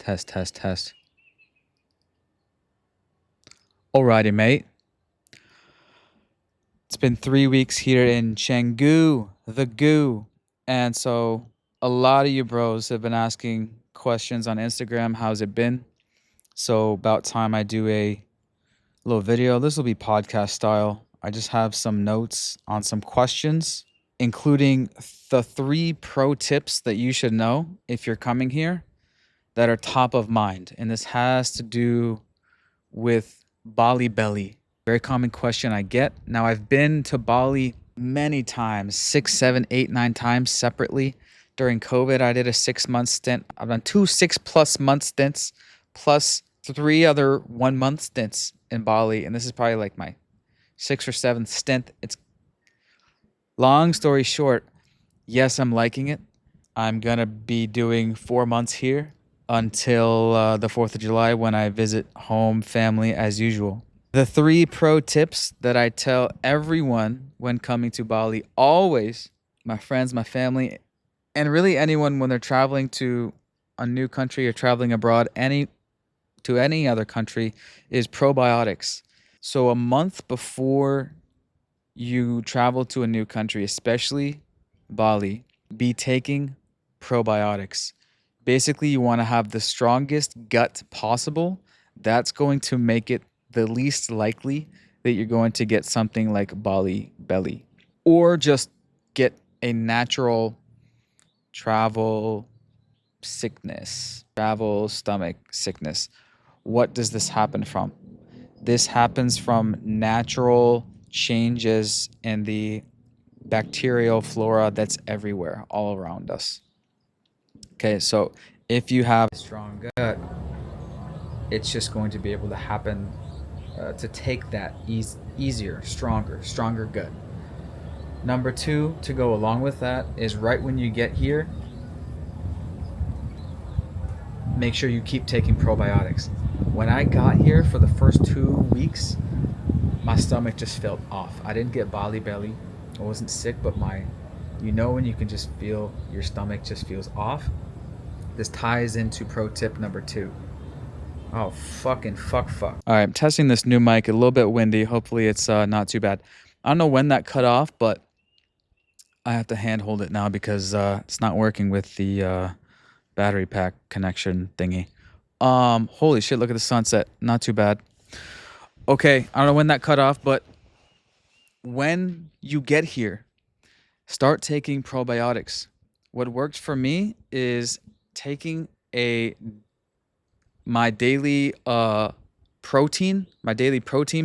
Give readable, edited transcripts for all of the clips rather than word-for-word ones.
Test, test, test. Alrighty, mate. It's been 3 weeks here in Canggu, the goo. And so a lot of you bros have been asking questions on Instagram. How's it been? So about time I do a little video. This will be podcast style. I just have some notes on some questions, including the 3 pro tips that you should know if you're coming here that are top of mind. And this has to do with Bali belly. Very common question I get. Now, I've been to Bali many times, 6, 7, 8, 9 times separately. During COVID, I did a 6-month stint. I've done 2 6+ month stints, plus 3 other 1-month stints in Bali. And this is probably like my 6th or 7th stint. It's long story short. Yes, I'm liking it. I'm going to be doing 4 months here until the 4th of July when I visit home, family as usual. The 3 pro tips that I tell everyone when coming to Bali, always, my friends, my family, and really anyone when they're traveling to a new country or traveling abroad, to any other country, is probiotics. So a month before you travel to a new country, especially Bali, be taking probiotics. Basically, you want to have the strongest gut possible. That's going to make it the least likely that you're going to get something like Bali belly, or just get a natural travel sickness, travel stomach sickness. What does this happen from? This happens from natural changes in the bacterial flora that's everywhere, all around us. Okay, so if you have a strong gut, it's just going to be able to happen to take that easier, stronger gut. Number 2, to go along with that, is right when you get here, make sure you keep taking probiotics. When I got here for the first 2 weeks, my stomach just felt off. I didn't get Bali belly. I wasn't sick, but when you can just feel your stomach just feels off. This ties into pro tip number 2. Oh, fuck. All right, I'm testing this new mic. A little bit windy. Hopefully it's not too bad. I don't know when that cut off, but I have to hand hold it now because it's not working with the battery pack connection thingy. Holy shit, look at the sunset. Not too bad. Okay, I don't know when that cut off, but when you get here, start taking probiotics. What worked for me is taking my daily protein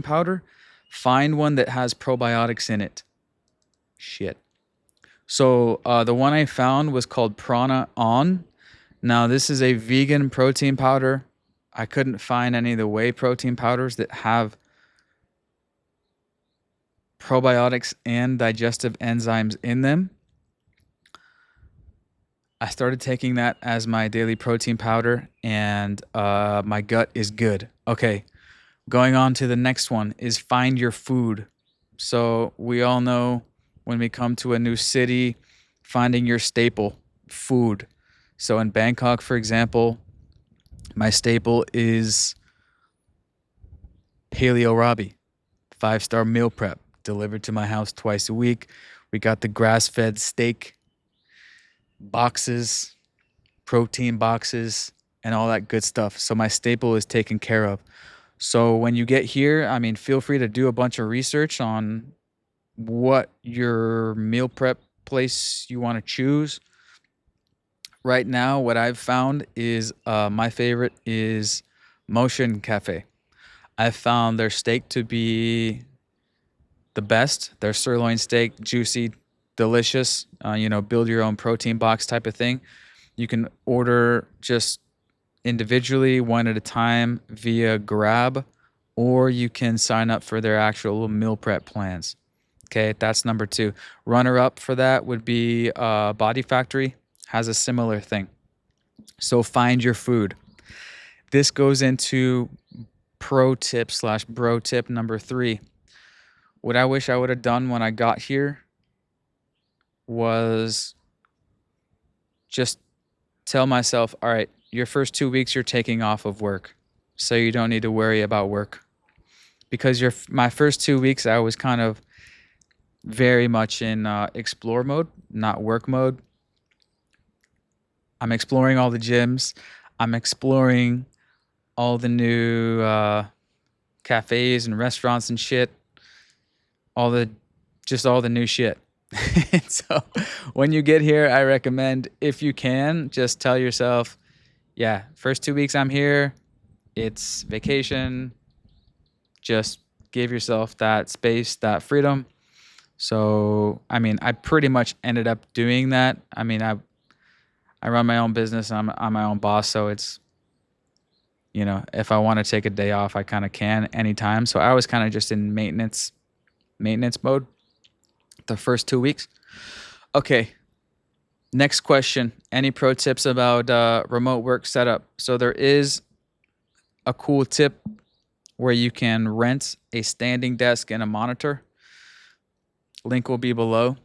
powder. Find one that has probiotics in it. Shit. So the one I found was called Prana On. Now this is a vegan protein powder. I couldn't find any of the whey protein powders that have probiotics and digestive enzymes in them. I started taking that as my daily protein powder, and my gut is good. Okay, going on to the next one is find your food. So we all know when we come to a new city, finding your staple food. So in Bangkok, for example, my staple is Paleo Robbie, 5-star meal prep, delivered to my house twice a week. We got the grass-fed steak boxes, protein boxes, and all that good stuff. So my staple is taken care of. So when you get here, feel free to do a bunch of research on what your meal prep place you want to choose. Right now, what I've found is my favorite is Motion Cafe. I found their steak to be the best. Their sirloin steak, juicy, delicious. Build your own protein box type of thing. You can order just individually, one at a time via Grab, or you can sign up for their actual meal prep plans. Okay, that's number 2. Runner up for that would be Body Factory. Has a similar thing. So find your food. This goes into pro tip / bro tip number 3. What I wish I would have done when I got here was just tell myself, all right, your first 2 weeks you're taking off of work, so you don't need to worry about work. Because my first 2 weeks I was kind of very much in explore mode, not work mode. I'm exploring all the gyms. I'm exploring all the new cafes and restaurants and shit. All the new shit. So when you get here, I recommend, if you can, just tell yourself, yeah, first 2 weeks I'm here, it's vacation. Just give yourself that space, that freedom. So, I mean, I pretty much ended up doing that. I mean, I run my own business. I'm my own boss, so it's, if I want to take a day off, I kind of can anytime. So I was kind of just in maintenance mode the first 2 weeks. Okay. Next question. Any pro tips about remote work setup? So there is a cool tip where you can rent a standing desk and a monitor. Link will be below.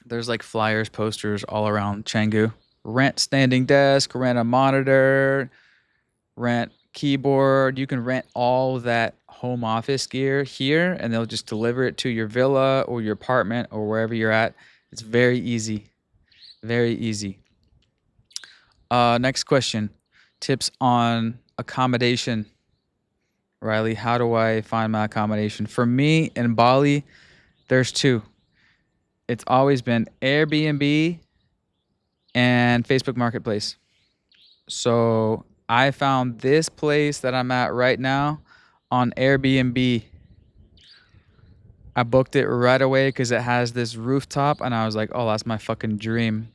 There's like flyers, posters all around Canggu. Rent standing desk, rent a monitor, rent keyboard. You can rent all that home office gear here, and they'll just deliver it to your villa or your apartment or wherever you're at. It's very easy. Very easy. Next question. Tips on accommodation. Riley, how do I find my accommodation? For me in Bali, there's two. It's always been Airbnb and Facebook Marketplace. So I found this place that I'm at right now on Airbnb. I booked it right away because it has this rooftop, and I was like, oh, that's my fucking dream.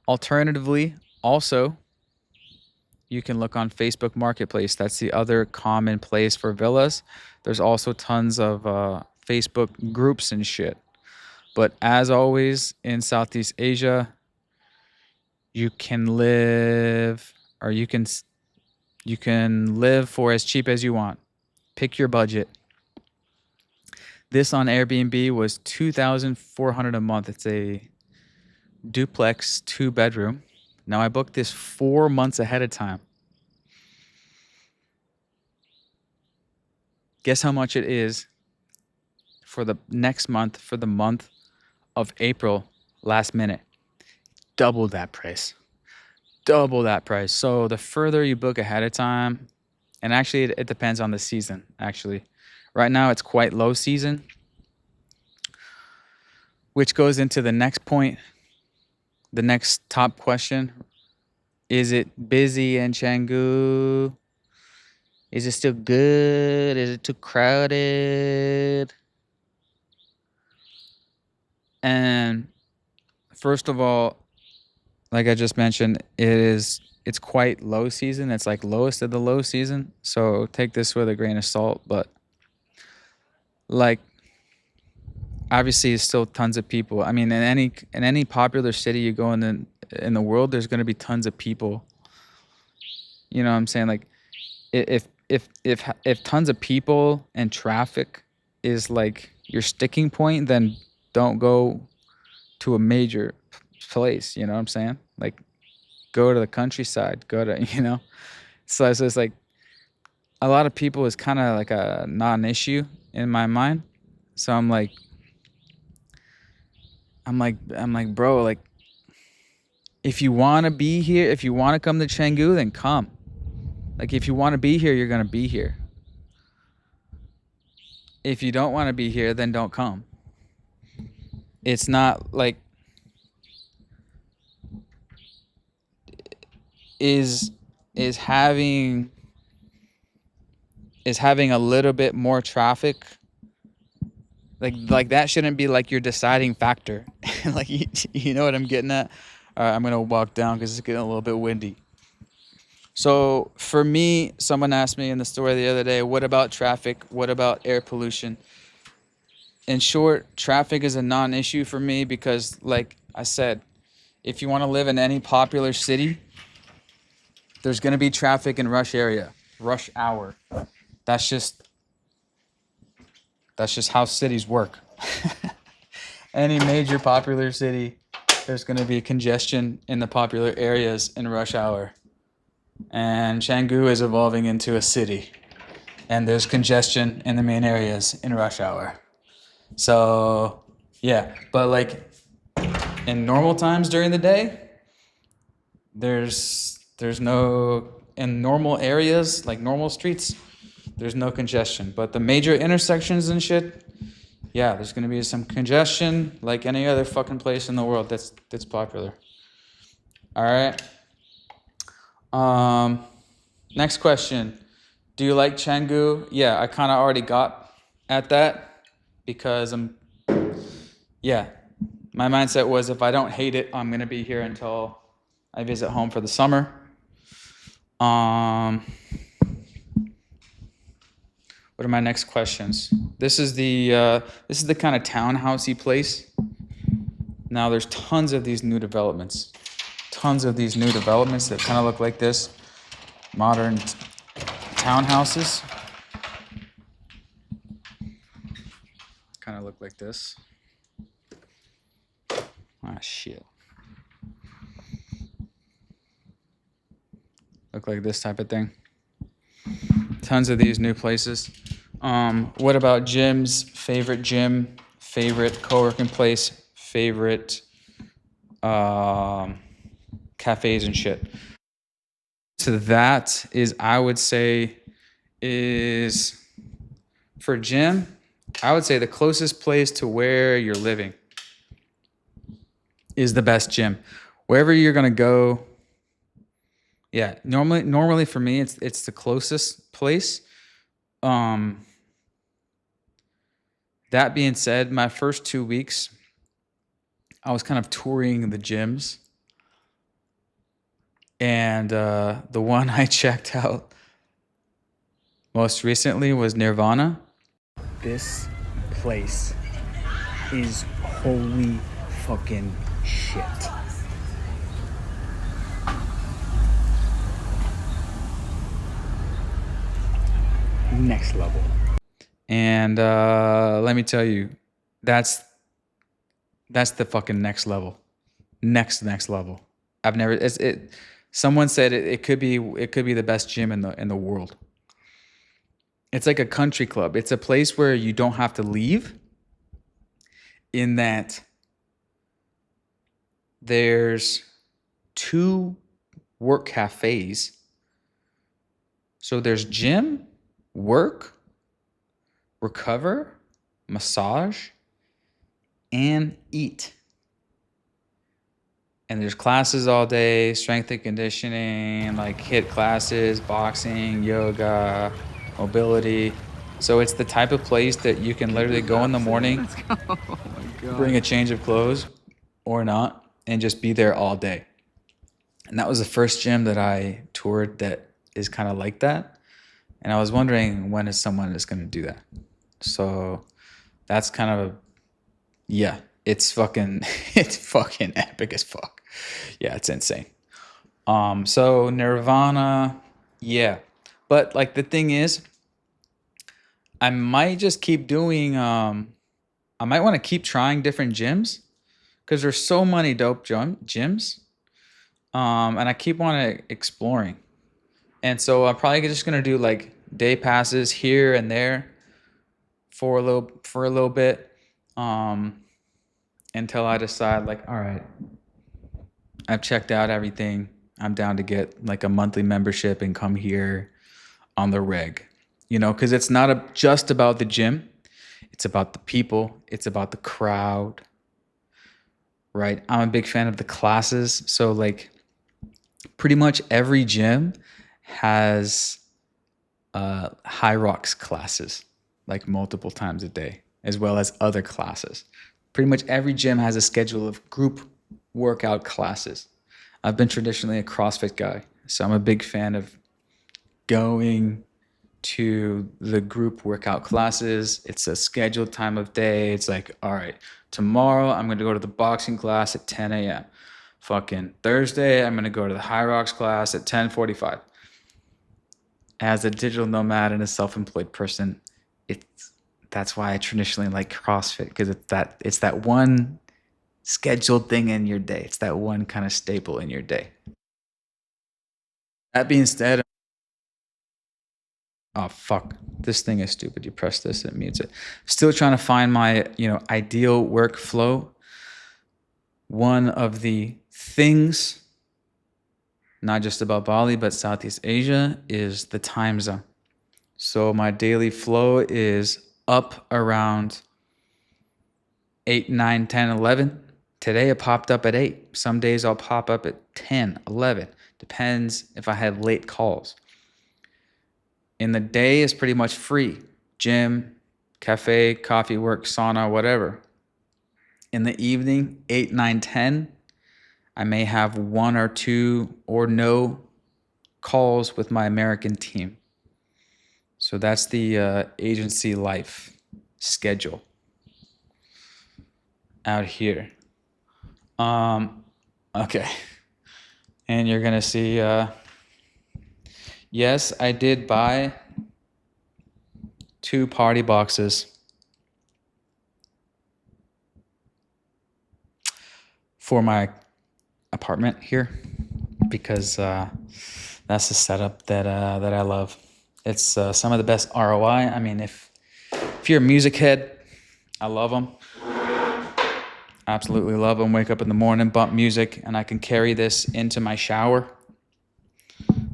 Alternatively, also, you can look on Facebook Marketplace. That's the other common place for villas. There's also tons of Facebook groups and shit. But as always in Southeast Asia, you can live, or you can live for as cheap as you want. Pick your budget. This on Airbnb was $2,400 a month. It's a duplex 2-bedroom. Now I booked this 4 months ahead of time. Guess how much it is for the next month, for the month of April, last minute. Double that price. So the further you book ahead of time, and actually it depends on the season, actually. Right now it's quite low season, which goes into the next point, the next top question. Is it busy in Canggu? Is it still good? Is it too crowded? And first of all, like I just mentioned, it's quite low season. It's like lowest of the low season. So take this with a grain of salt. But like, obviously, it's still tons of people. I mean, in any popular city you go in the world, there's going to be tons of people. You know what I'm saying? Like, if tons of people and traffic is like your sticking point, then don't go to a major place. You know what I'm saying? Like, go to the countryside. Go to So it's like a lot of people is kind of like a non-issue in my mind. So I'm like, bro, like, if you want to be here, if you want to come to Canggu, then come. Like, if you want to be here, you're going to be here. If you don't want to be here, then don't come. It's not like, is having a little bit more traffic, like that shouldn't be like your deciding factor. Like, you know what I'm getting at? All right, I'm going to walk down because it's getting a little bit windy. So for me, someone asked me in the store the other day, what about traffic? What about air pollution? In short, traffic is a non-issue for me because, like I said, if you want to live in any popular city, there's going to be traffic in rush hour. That's just how cities work. Any major popular city, there's going to be congestion in the popular areas in rush hour. And Canggu is evolving into a city. And there's congestion in the main areas in rush hour. So, yeah. But like in normal times during the day, there's no, in normal areas, like normal streets, there's no congestion. But the major intersections and shit, yeah, there's gonna be some congestion like any other fucking place in the world that's popular. All right. Next question. Do you like Canggu? Yeah, I kind of already got at that because yeah, my mindset was if I don't hate it, I'm gonna be here until I visit home for the summer. What are my next questions? This is the kind of townhousey place. Now there's tons of these new developments. Tons of these new developments that kind of look like this. Modern townhouses. Kind of look like this. Ah, shit. Look like this type of thing. Tons of these new places. What about gyms? Favorite gym? Favorite co-working place? Favorite cafes and shit? So that is, I would say, is for gym, I would say the closest place to where you're living is the best gym. Wherever you're gonna go, yeah. Normally for me, it's the closest place. That being said, my first 2 weeks, I was kind of touring the gyms, and the one I checked out most recently was Nirvana. This place is holy fucking shit. Next level. And let me tell you, that's the fucking next level. Next level. I've never someone said it could be the best gym in the world. It's like a country club. It's a place where you don't have to leave, in that there's 2 work cafes. So there's gym, work, recover, massage, and eat. And there's classes all day, strength and conditioning, like HIIT classes, boxing, yoga, mobility. So it's the type of place that you can literally go in the morning, bring a change of clothes or not, and just be there all day. And that was the first gym that I toured that is kind of like that. And I was wondering, when is someone that's going to do that? So that's kind of yeah, it's fucking epic as fuck. Yeah, it's insane. So Nirvana, yeah. But like the thing is, I might just keep doing I might want to keep trying different gyms because there's so many dope gyms. And I keep exploring. And so I'm probably just gonna do like day passes here and there for a little bit. Until I decide, like, all right, I've checked out everything. I'm down to get like a monthly membership and come here on the reg, because it's not just about the gym. It's about the people. It's about the crowd, right? I'm a big fan of the classes. So like pretty much every gym has high rocks classes, like multiple times a day, as well as other classes. Pretty much every gym has a schedule of group workout classes. I've been traditionally a CrossFit guy, so I'm a big fan of going to the group workout classes. It's a scheduled time of day. It's like, all right, tomorrow I'm going to go to the boxing class at 10 a.m. Fucking Thursday, I'm going to go to the High Rocks class at 10:45. As a digital nomad and a self-employed person, that's why I traditionally like CrossFit, because it's that one scheduled thing in your day. It's that one kind of staple in your day. That being said, oh fuck, this thing is stupid. You press this, it mutes it. Still trying to find my, ideal workflow. One of the things, not just about Bali, but Southeast Asia, is the time zone. So my daily flow is up around 8, 9, 10, 11. Today it popped up at 8. Some days I'll pop up at 10, 11. Depends if I had late calls. In the day is pretty much free. Gym, cafe, coffee work, sauna, whatever. In the evening, 8, 9, 10, I may have 1 or 2 or no calls with my American team. So that's the agency life schedule out here. Okay. And you're going to see, yes, I did buy 2 party boxes for my apartment here because that's the setup that I love. It's some of the best ROI. I mean, if you're a music head, I love them. Absolutely love them. Wake up in the morning, bump music, and I can carry this into my shower.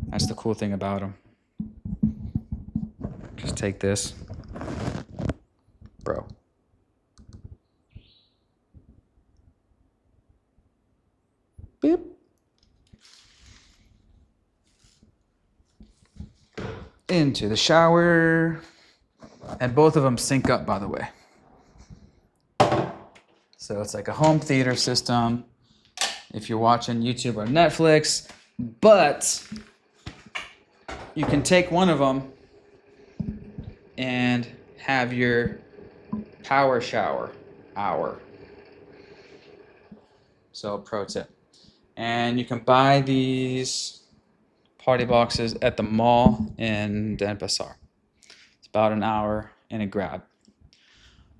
That's the cool thing about them. Just take this, bro. Beep. Into the shower. And both of them sync up, by the way. So it's like a home theater system if you're watching YouTube or Netflix, but you can take one of them and have your power shower hour. So pro tip. And you can buy these party boxes at the mall in Denpasar. It's about an hour in a grab.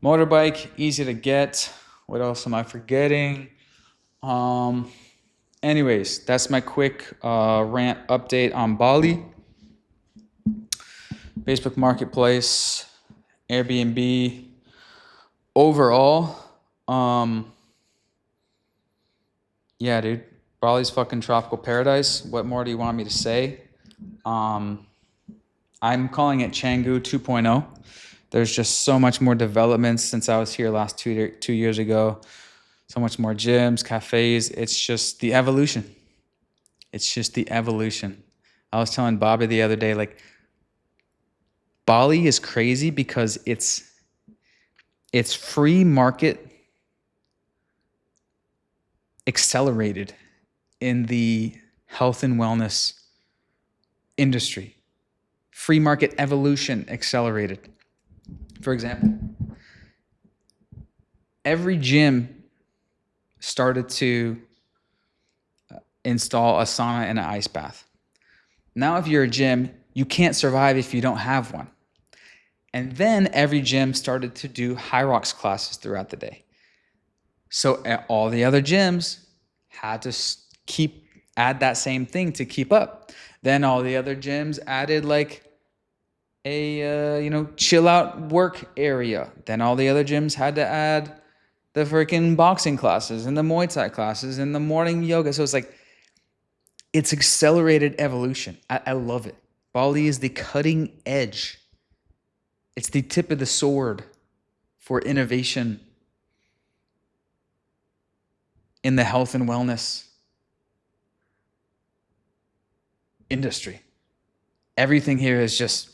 Motorbike, easy to get. What else am I forgetting? Anyways, that's my quick rant update on Bali. Facebook Marketplace, Airbnb. Overall, yeah, dude, Bali's fucking tropical paradise. What more do you want me to say? I'm calling it Canggu 2.0. There's just so much more developments since I was here last 2 years ago. So much more gyms, cafes. It's just the evolution. It's just the evolution. I was telling Bobby the other day, like, Bali is crazy because it's free market accelerated in the health and wellness industry. Free market evolution accelerated. For example, every gym started to install a sauna and an ice bath. Now, if you're a gym, you can't survive if you don't have one. And then every gym started to do high rocks classes throughout the day. So all the other gyms had to add that same thing to keep up. Then all the other gyms added like a chill out work area. Then all the other gyms had to add the freaking boxing classes and the Muay Thai classes and the morning yoga. So it's like, it's accelerated evolution. I love it. Bali is the cutting edge. It's the tip of the sword for innovation in the health and wellness industry. Everything here is just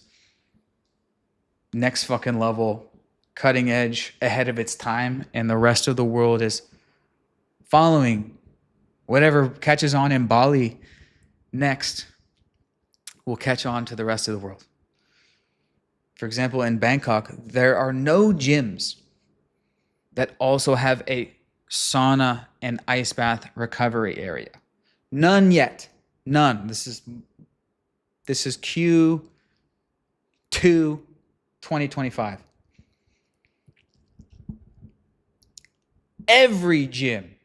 next fucking level, cutting edge, ahead of its time, and the rest of the world is following. Whatever catches on in Bali next will catch on to the rest of the world. For example, in Bangkok, there are no gyms that also have a sauna and ice bath recovery area. None yet. None. This is Q2 2025. Every gym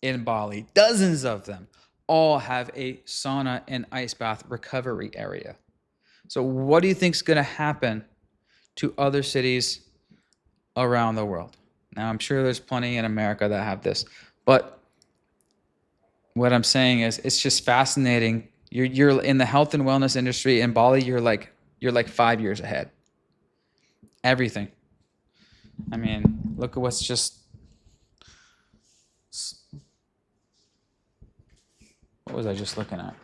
in Bali, dozens of them, all have a sauna and ice bath recovery area. So what do you think is going to happen to other cities around the world? Now, I'm sure there's plenty in America that have this, but what I'm saying is it's just fascinating. You're in the health and wellness industry in Bali, you're like 5 years ahead. Everything. I mean, look at what's just what was I just looking at?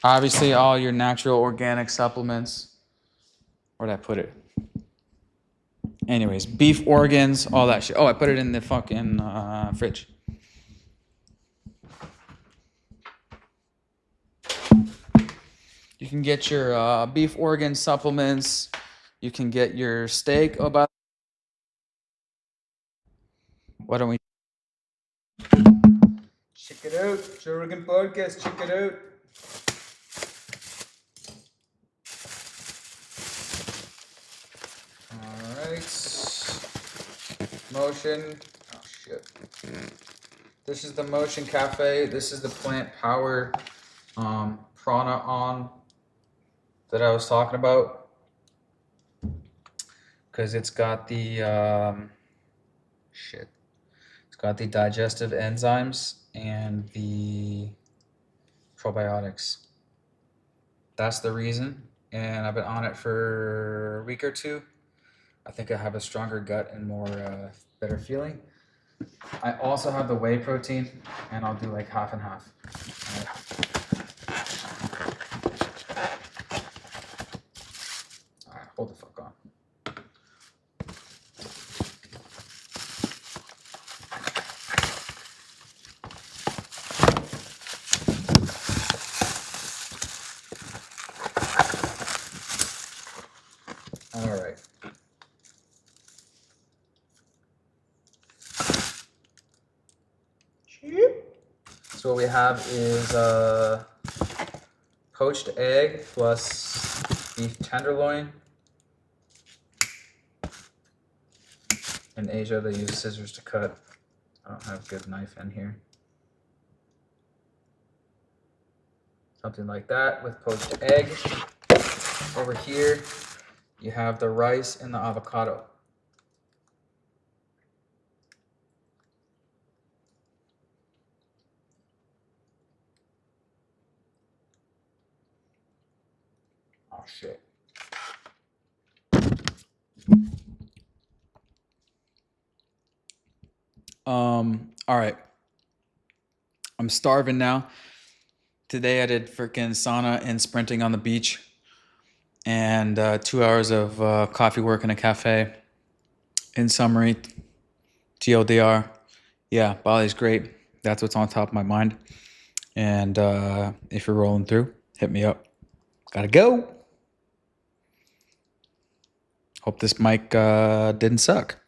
Obviously, all your natural organic supplements. Where'd I put it? Anyways, beef organs, all that shit. Oh, I put it in the fucking fridge. You can get your beef organ supplements. You can get your steak. Oh, about why don't we check it out? Joe Rogan Podcast. Check it out. All right. Motion. Oh shit. This is the Motion Cafe. This is the plant power prana on that I was talking about, because it's got the It's got the digestive enzymes and the probiotics. That's the reason. And I've been on it for a week or two. I think I have a stronger gut and more better feeling. I also have the whey protein, and I'll do like half and half. All right, hold the fuck on. All right. So what we have is poached egg plus beef tenderloin. In Asia, they use scissors to cut. I don't have a good knife in here. Something like that with poached egg. Over here, you have the rice and the avocado. Oh shit. All right. I'm starving now. Today I did freaking sauna and sprinting on the beach, and 2 hours of coffee work in a cafe. In summary, TLDR, yeah, Bali's great. That's what's on top of my mind. And if you're rolling through, hit me up. Gotta go. Hope this mic didn't suck.